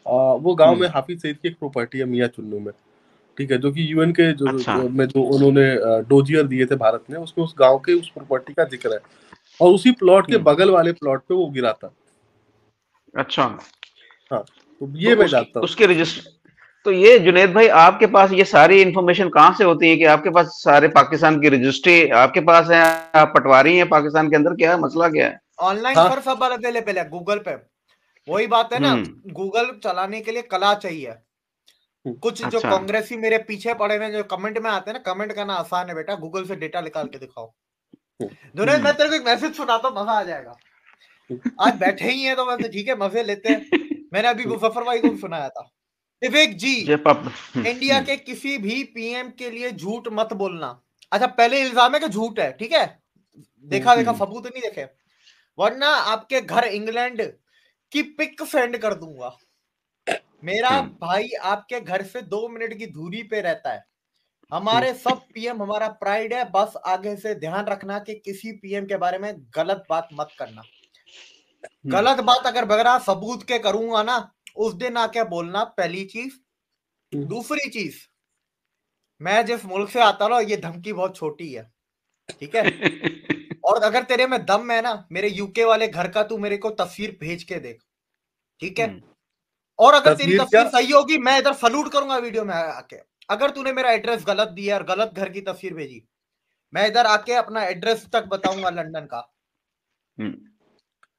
वो गांव में हाफिज सईद की एक प्रॉपर्टी है मियां चुन्नू में, ठीक है, जो कि यूएन के में जो उन्होंने डोजियर दिए थे भारत ने, उसमें उस गांव के उस प्रॉपर्टी का जिक्र है, और उसी प्लॉट के बगल वाले प्लॉट पे वो गिरा था। अच्छा, हाँ, तो ये मैं जानता हूँ उसके रजिस्टर। तो ये जुनेद भाई, आपके पास ये सारी इंफॉर्मेशन कहाँ से होती है कि आपके पास सारे पाकिस्तान की रजिस्ट्री आपके पास है? आप पटवारी हैं पाकिस्तान के अंदर, क्या है मसला, क्या है? ऑनलाइन सर सब अवेलेबल है गूगल पे। वही बात है ना, गूगल चलाने के लिए कला चाहिए। कुछ जो कांग्रेसी मेरे पीछे पड़े हुए जो कमेंट में आते हैं ना, कमेंट करना आसान है बेटा, गूगल से डेटा निकाल के दिखाओ। जुनेद मैं तेरे को एक मैसेज सुनाता हूँ, मजा आ जाएगा। आज बैठे ही है तो वैसे ठीक है, मजे लेते हैं। मैंने अभी मुजफ्फर भाई को भी सुनाया था। विवेक जी, इंडिया के किसी भी पीएम के लिए झूठ मत बोलना। अच्छा, पहले इल्जाम है कि झूठ है, ठीक है, देखा सबूत नहीं देखे, वरना आपके घर इंग्लैंड की पिक सेंड कर दूंगा। मेरा भाई आपके घर से 2 मिनट की दूरी पे रहता है। हमारे सब पीएम हमारा प्राइड है, बस आगे से ध्यान रखना कि किसी पीएम के बारे में गलत बात मत करना। गलत बात अगर बगैर सबूत के करूंगा ना, उस दिन आके बोलना, पहली चीज। दूसरी चीज, मैं जिस मुल्क से आता हूं ये धमकी बहुत छोटी है, ठीक है, और अगर तेरे में दम है ना, मेरे यूके वाले घर का तू मेरे को तस्वीर भेज के देख, ठीक है, और अगर तेरी तस्वीर सही होगी मैं इधर सलूट करूंगा वीडियो में आके। अगर तूने मेरा एड्रेस गलत दिया और गलत घर की तस्वीर भेजी, मैं इधर आके अपना एड्रेस तक बताऊंगा लंदन का।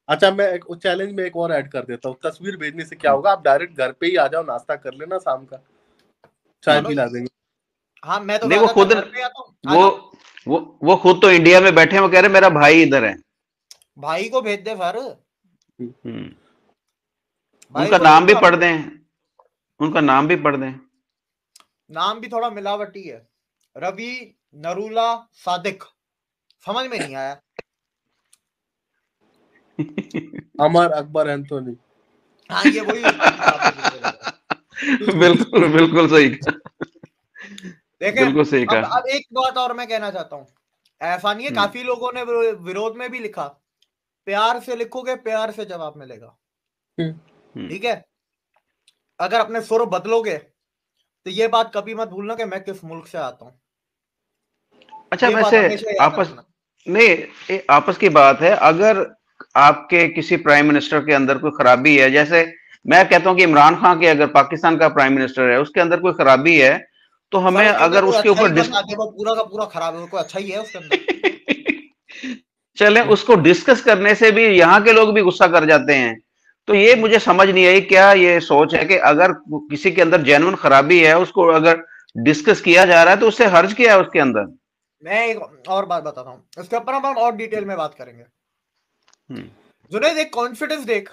अच्छा, मैं एक चैलेंज में एक और ऐड कर देता हूँ। तस्वीर भेजने से क्या होगा, आप डायरेक्ट घर पे ही आ जाओ, नाश्ता कर लेना, शाम का चाय पिला देंगे। हाँ, मैं तो नहीं, वो खुद वो खुद तो इंडिया में बैठे हैं, वो कह रहे मेरा भाई इधर है। भाई को भेज दे सर। उनका नाम भी पढ़ दें, उनका नाम भी पढ़ दें। नाम भी थोड़ा मिलावटी है, रवि नरूला सादिक, समझ में नहीं आया। अमर अकबर एंथोनी। हाँ, ये वही बिल्कुल बिल्कुल सही। देखें, बिल्कुल सही कहा। अब एक बात और मैं कहना चाहता हूँ, ऐसा नहीं है, काफी लोगों ने विरोध में भी लिखा, प्यार से लिखोगे प्यार से जवाब मिलेगा, ठीक है, अगर अपने सुर बदलोगे तो ये बात कभी मत भूलना कि मैं किस मुल्क से आता हूं। अच्छा, वैसे आपस की बात है, अगर आपके किसी प्राइम मिनिस्टर के अंदर कोई खराबी है, जैसे मैं कहता हूं कि इमरान खान के अगर पाकिस्तान का प्राइम मिनिस्टर है, उसके अंदर कोई खराबी है, तो हमें अगर उसके ऊपर पूरा का पूरा खराब है, कोई अच्छा ही है उसके अंदर चले, उसको डिस्कस करने से भी यहाँ के लोग भी गुस्सा कर जाते हैं। तो ये मुझे समझ नहीं आई, क्या ये सोच है कि अगर किसी के अंदर जेन्युइन खराबी है, उसको अगर डिस्कस किया जा रहा है तो उससे हर्ज क्या है उसके अंदर? मैं एक और बात बताता हूँ, इसके ऊपर हम और डिटेल में बात करेंगे। जुनैद, एक कॉन्फिडेंस देख,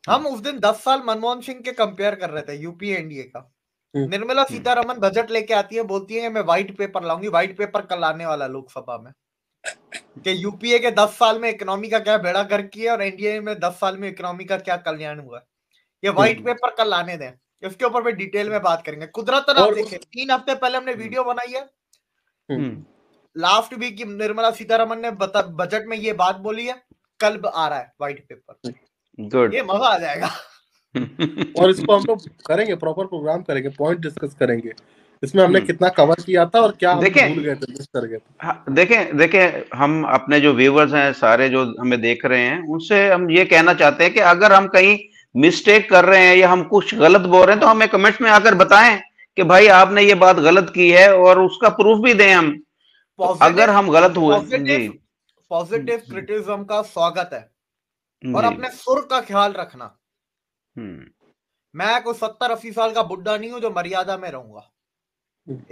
हम उस दिन 10 साल मनमोहन सिंह के कंपेयर कर रहे थे, यूपीए एनडीए का। निर्मला सीतारमण बजट लेके आती है, बोलती है मैं व्हाइट पेपर लाऊंगी, व्हाइट पेपर कल आने वाला लोकसभा में, कि यूपीए के 10 साल में इकोनॉमी का क्या बेड़ा गर्क किया और एनडीए में 10 साल में इकोनॉमी का क्या कल्याण हुआ। ये व्हाइट पेपर कल लाने दें, इसके ऊपर भी डिटेल में बात करेंगे। कुदरत आप देखें, 3 हफ्ते पहले हमने वीडियो बनाई है, लास्ट वीक निर्मला सीतारमण ने बजट में ये बात बोली है, कल आ रहा है व्हाइट पेपर। गुड, ये मजा आ जाएगा और इसको हम लोग करेंगे, प्रॉपर प्रोग्राम करेंगे, पॉइंट डिस्कस करेंगे, इसमें हमने कितना कवर किया था और क्या हम भूल गए थे, मिस कर गए थे। देखें, हम अपने जो व्यूअर्स हैं सारे जो हमें देख रहे हैं, उनसे हम ये कहना चाहते हैं कि अगर हम कहीं मिस्टेक कर रहे हैं या हम कुछ गलत बोल रहे हैं तो हमें कमेंट्स में आकर बताएं कि भाई आपने ये बात गलत की है, और उसका प्रूफ भी दें हम। तो अगर हम गलत हुए, जी, पॉजिटिव क्रिटिसिज्म का स्वागत है, और अपने सुर का ख्याल रखना। मैं कोई 70-80 साल का बुड्ढा नहीं हूं जो मर्यादा में रहूंगा,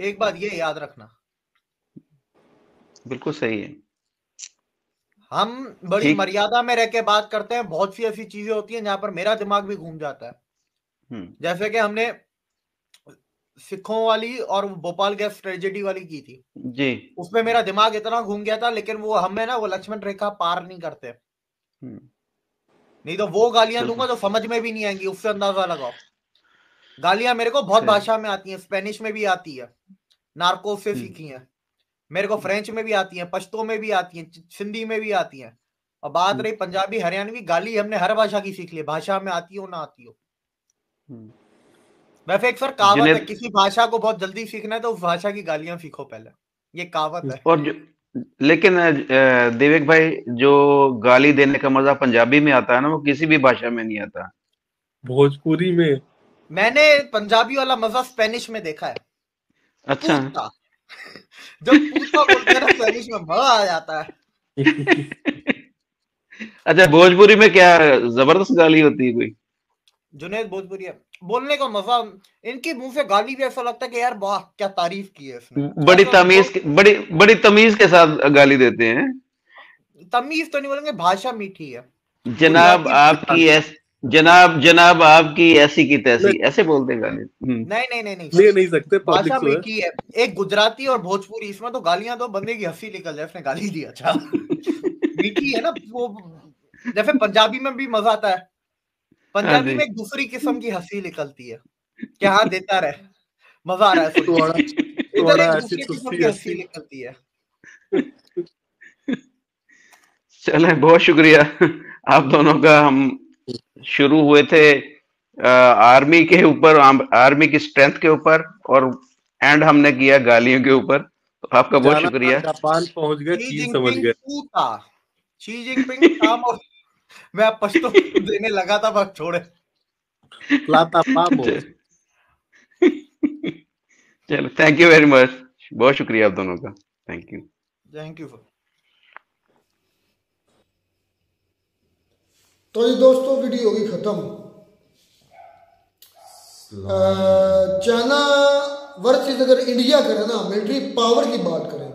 एक बात ये याद रखना। बिल्कुल सही है, हम बड़ी मर्यादा में रह के बात करते हैं, बहुत सी ऐसी चीजें होती हैं जहां पर मेरा दिमाग भी घूम जाता है। जैसे कि हमने सिखों वाली और भोपाल गैस ट्रेजेडी वाली की थी जी, उसमें मेरा दिमाग इतना घूम गया था, लेकिन वो हमें ना वो लक्ष्मण रेखा पार नहीं करते, नहीं तो वो गालियां दूंगा जो समझ में भी नहीं आएंगी, उससे अंदाजा लगाओ। गालियां मेरे को बहुत भाषा में आती हैं, स्पेनिश में भी आती है, नार्को से सीखी हैं। मेरे को फ्रेंच में भी आती हैं, पश्तो में भी आती हैं, सिंधी में भी आती हैं। और बात रही पंजाबी हरियाणवी, गाली हमने हर भाषा की सीख ली, भाषा में आती हो ना आती हो। वैसे एक सर कहावत है, किसी भाषा को बहुत जल्दी सीखना है तो उस भाषा की गालियां सीखो पहले, ये कहावत है। और लेकिन देवेक भाई, जो गाली देने का मजा पंजाबी में आता है ना, वो किसी भी भाषा में नहीं आता। भोजपुरी में मैंने पंजाबी वाला मजा स्पेनिश में देखा है। अच्छा, जब पूता बोलते हैं ना स्पेनिश में, मजा आ जाता है। अच्छा, भोजपुरी में क्या जबरदस्त गाली होती है कोई? जुनेद भोजपुरी है, बोलने का मजा, इनके मुंह से गाली भी ऐसा लगता है कि यार वाह क्या तारीफ की है इसने। बड़ी तमीज के साथ गाली देते हैं। तमीज तो नहीं बोलेंगे, भाषा मीठी है। जनाब आपकी ऐसी की तैसी, ऐसे बोलते हैं गाली। नहीं सकते, भाषा मीठी है। एक गुजराती और भोजपुरी, इसमें तो गालियां तो बंदे की हंसी निकल जाए, उसने गाली दी। अच्छा मीठी है ना वो, जैसे पंजाबी में भी मजा आता है। पंजाबी में एक दूसरी किस्म की हंसी निकलती है कि हाँ देता रहे, मजा आ रहा है सुन के। इधर एक दूसरी किस्म की हंसी निकलती है। चले, बहुत शुक्रिया आप दोनों का। हम शुरू हुए थे आर्मी के ऊपर, आर्मी की स्ट्रेंथ के ऊपर, और एंड हमने किया गालियों के ऊपर। तो आपका बहुत शुक्रिया। जापान पहुंच गए, चीन समझ गए। शी जिनपिंग काम, और मैं पश्तो देने लगा था, बस छोड़े। चलो, थैंक यू वेरी मच, बहुत शुक्रिया आप दोनों का। Thank you sir. तो ये दोस्तों वीडियो होगी खत्म। चाइना वर्सेस अगर इंडिया करें ना, मिलिट्री पावर की बात करें,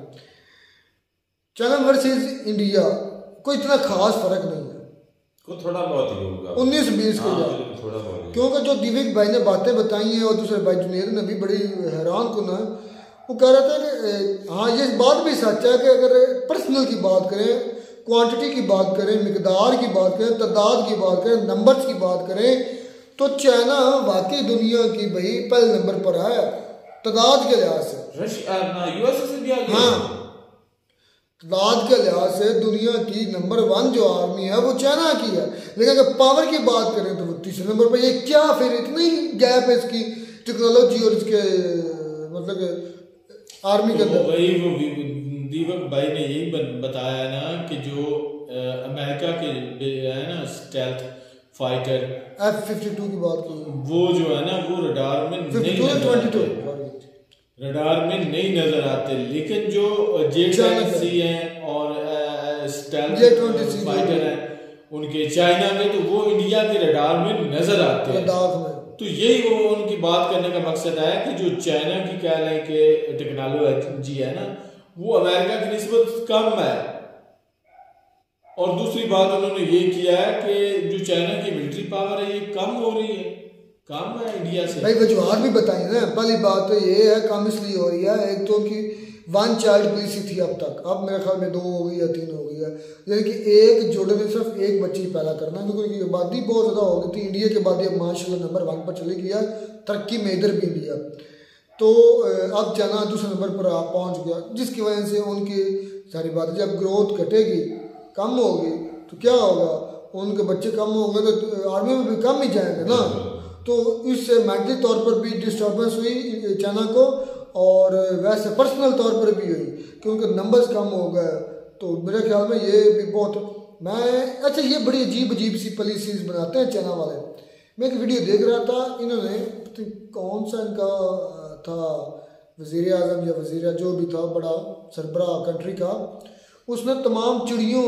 चाइना वर्सेस इंडिया कोई इतना खास फर्क नहीं है, को थोड़ा बहुत ही होगा 19-20 के बाद, क्योंकि जो दिव्य भाई ने बातें बताई हैं और दूसरे भाई जुनेद ने भी बड़ी हैरान कुन है। वो कह रहा था कि हाँ ये बात भी सच है कि अगर पर्सनल की बात करें, क्वांटिटी की बात करें, मिकदार की बात करें, तादाद की बात करें, नंबर्स की बात करें, तो चाइना वाकई दुनिया की भाई पहले नंबर पर है तादाद के लिहाज से। हाँ, तादाद के लिहाज से दुनिया की नंबर 1 जो आर्मी है वो चाइना की है। लेकिन अगर पावर की बात करें तो वो तीसरे नंबर पर। ये क्या फिर इतनी गैप है इसकी टेक्नोलॉजी और इसके मतलब आर्मी के अंदर। वही वो दीपक भाई ने यही बताया ना कि जो अमेरिका के है ना स्टेल्थ फाइटर F-52 की बात की, वो जो है ना वो रडार में नहीं नजर आते, लेकिन जो J-20C हैं और स्टेल्थ फाइटर हैं उनके चाइना में, तो वो इंडिया के रडार में नजर आते हैं। तो यही वो उनकी बात करने का मकसद है कि जो चाइना की कह लें कि टेक्नोलॉजी है ना, वो अमेरिका की निस्बत कम है। और दूसरी बात उन्होंने ये किया है कि जो चाइना की मिलिट्री पावर है ये कम हो रही है, कम है इंडिया से। भाई वजूहत भी बताई ना। पहली बात तो ये है कम इसलिए हो रही है, एक तो कि 1 चाइल्ड पॉलिसी थी अब तक, अब मेरे ख्याल में 2 हो गई या 3 हो गई है, यानी कि एक जोड़े में सिर्फ एक बच्ची पैदा करना, क्योंकि उनकी आबादी बहुत ज़्यादा हो गई थी। इंडिया की आबादी अब माशाल्लाह नंबर 1 पर चली गई है, तरक्की में इधर भी इंडिया। तो अब चाइना दूसरे नंबर पर पहुँच गया, जिसकी वजह से उनकी सारी बात, जब ग्रोथ घटेगी, कम होगी, तो क्या होगा, उनके बच्चे कम होंगे तो आर्मी में भी कम ही जाएंगे ना। तो इससे मेंटली तौर पर भी डिस्टर्बेंस हुई चाइना को, और वैसे पर्सनल तौर पर भी हुई क्योंकि नंबर्स कम हो गए। तो मेरे ख्याल में ये भी बहुत अच्छा ये बड़ी अजीब सी पॉलिसीज बनाते हैं चाइना वाले। मैं एक वीडियो देख रहा था, इन्होंने कौन सा इनका था, वज़ीर आज़म या वज़ीर जो भी था, बड़ा सरबराह कंट्री का, उसने तमाम चिड़ियों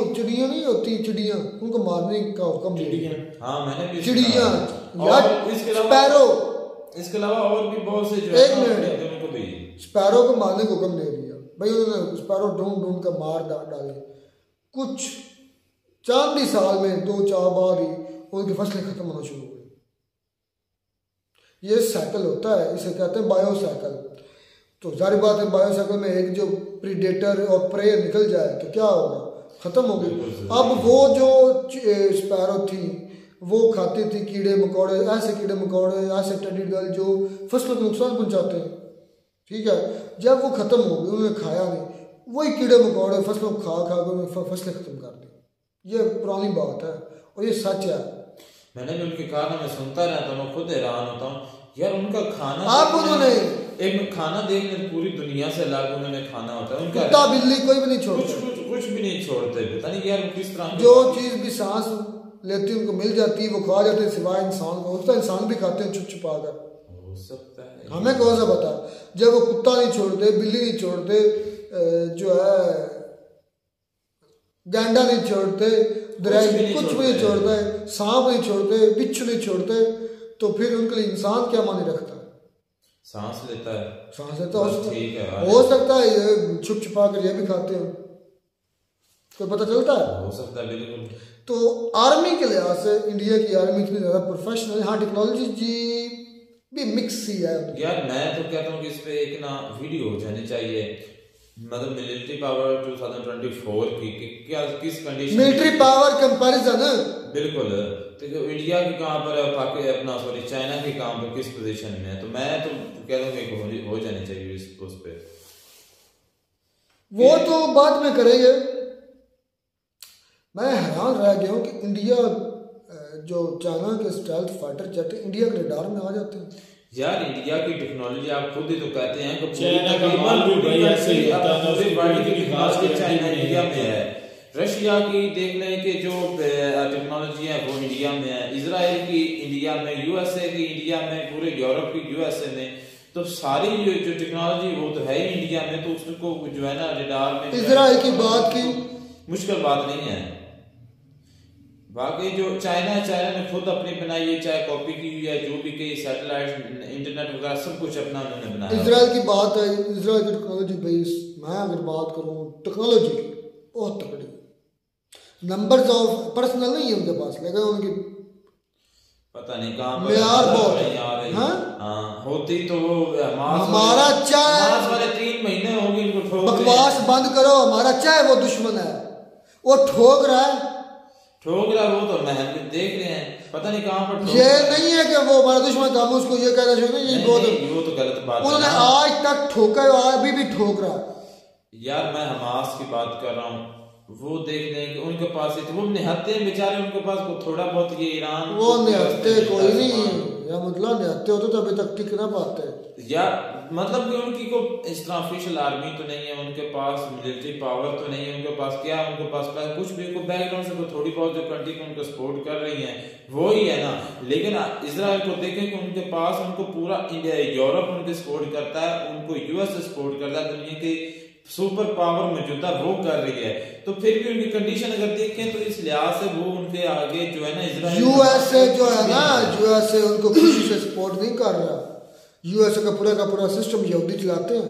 नहीं होती, चिड़ियाँ, उनको मारने का हुक्म दिया। हाँ, मैंने भी चिड़ियाँ यार, स्पैरो, इसके अलावा और भी बहुत से एक मिनट, स्पैरो को मारने का हुक्म दे दिया। भाई उन्होंने स्पैरो ढूंढ कर मार डाले। कुछ चांद ही साल में 2-4 बार ही उनकी फसलें खत्म होना शुरू हो गई। ये साइकिल होता है, इसे कहते हैं बायो साइकिल। तो जारी बात है, बायो साइकिल में एक जो प्रीडेटर और प्रे निकल जाए तो क्या होगा, खत्म हो गई। अब वो जो स्पैरो थी वो खाती थी कीड़े मकोड़े, ऐसे कीड़े मकोड़े, ऐसे टेडी डल जो फसलों को नुकसान पहुंचाते हैं। ठीक है, जब वो खत्म हो गई, उन्होंने खाया नहीं, वही कीड़े मकोड़े फसलों को खा खा कर फसलें खत्म कर दी। ये पुरानी बात है और ये सच है। मैंने भी उनके कारण में सुनता रहता हूँ, खुद हैरान होता हूँ यार, उनका खाना आप उन्होंने एक खाना देखने पूरी दुनिया से अलग उन्होंने खाना होता है उनका, कुत्ता बिल्ली कोई भी नहीं छोड़ते, कुछ भी नहीं छोड़ते। पता नहीं यार किस तरह जो चीज भी सांस लेती उनको मिल जाती है वो खा जाते हैं, सिवाय इंसान को। उसका इंसान भी खाते हैं छुप छुपा कर, हो सकता है, हमें कौन सा पता। जब वो कुत्ता नहीं छोड़ते, बिल्ली नहीं छोड़ते, जो है गैंडा नहीं छोड़ते, दराई कुछ भी नहीं छोड़ते, सांप नहीं छोड़ते, बिच्छू नहीं छोड़ते, तो फिर उनके लिए इंसान क्या माने रखता है? सांस लेता है, सांस लेता है, हो सकता है ये छुप छुपा कर ये भी खाते हो, कोई पता चलता है? हो सकता है, बिल्कुल। तो आर्मी के लिहाज से इंडिया की आर्मी इतनी ज्यादा प्रोफेशनल है। हाँ, टेक्नोलॉजी जी भी मिक्स ही है यार। मैं तो कहता हूँ कि इस पे एक ना वीडियो हो जानी चाहिए, मतलब मिलिट्री पावर 2024 की क्या किस कंडीशन, मिलिट्री पावर कंपैरिजन। बिल्कुल, तो इंडिया के कहाँ पर, पाकिस्तान अपना सॉरी चाइना के कहाँ पर किस पोजीशन में है, तो मैं तो कहता हूँ कि हो जानी चाहिए उस पे। वो तो बाद में करेंगे। मैं हैरान रह गया हूँ कि इंडिया जो चाइना के स्टेल्थ फाइटर जेट इंडिया के रडार में आ जाते हैं। यार इंडिया की टेक्नोलॉजी आप खुद ही तो कहते हैं कि चाइना का माल भी भाई ऐसे ही होता है, पूरी वर्ल्ड की टेक्नोलॉजी चाइना इंडिया में है। रशिया की देख लें कि जो टेक्नोलॉजी है वो इंडिया में है, इजराइल की इंडिया में, यूएसए की इंडिया में, पूरे यूरोप की यूएसए में, तो सारी जो टेक्नोलॉजी वो तो है ही इंडिया में, तो उसको जो है ना रडार में इजराइल की बात की मुश्किल बात नहीं है। बाकी जो चाइना ने खुद अपनी बनाई है, चाहे कॉपी की हुई है, जो भी कई सैटेलाइट इंटरनेट वगैरह सब कुछ अपना उन्होंने बनाया। इजराइल की बात है, इजराइल की टेक्नोलॉजी बेस, मैं अगर बात करूं टेक्नोलॉजी की बहुत तगड़ी, नंबर्स ऑफ पर्सनल नहीं है उनके पास, लेकिन उनकी पता नहीं कहां पर मेयार बहुत है। हाँ, होती तो वो हमारा अच्छा है, वाले 3 महीने हो गए इनको ठोक, बकवास बंद करो, हमारा अच्छा है, वो दुश्मन है, वो ठोक रहा है, वो तो महल देख रहे हैं, पता नहीं कहां पर। ये नहीं है कि वो हमारा दुश्मन था, उसको ये कहना चाहिए, वो तो गलत बात है। उन्होंने आज तक ठोका है, अभी भी ठोक रहा है। यार मैं हमास की बात कर रहा हूँ, वो देख लें कि उनके पास वो निहत्ते हैं बेचारे, उनके पास को थोड़ा बहुत ये ईरान वो निहत्ते कोई नहीं, या मतलब निहत्ते होते तो अभी तक टिक ना पाते। यार मतलब कि उनकी को इस तरह ऑफिशियल आर्मी तो नहीं है, उनके पास मिलिट्री पावर तो नहीं है, उनके पास क्या है, उनके पास कुछ भी को बैकग्राउंड से थोड़ी बहुत जो कंट्री को उनको सपोर्ट कर रही है वो ही है ना। लेकिन इजराइल को देखें कि उनके पास उनको पूरा इंडिया यूरोप उनके सपोर्ट करता है, उनको यूएस सपोर्ट करता है, दुनिया के सुपर पावर मौजूदा वो कर रही है, तो फिर भी उनकी कंडीशन अगर देखें तो इस लिहाज से वो उनके आगे जो है ना इजराइल यूएसए जो है ना, यूएसए उनको खुशी से सपोर्ट नहीं कर रहा। यूएसए का पूरा सिस्टम यहूदी चलाते हैं।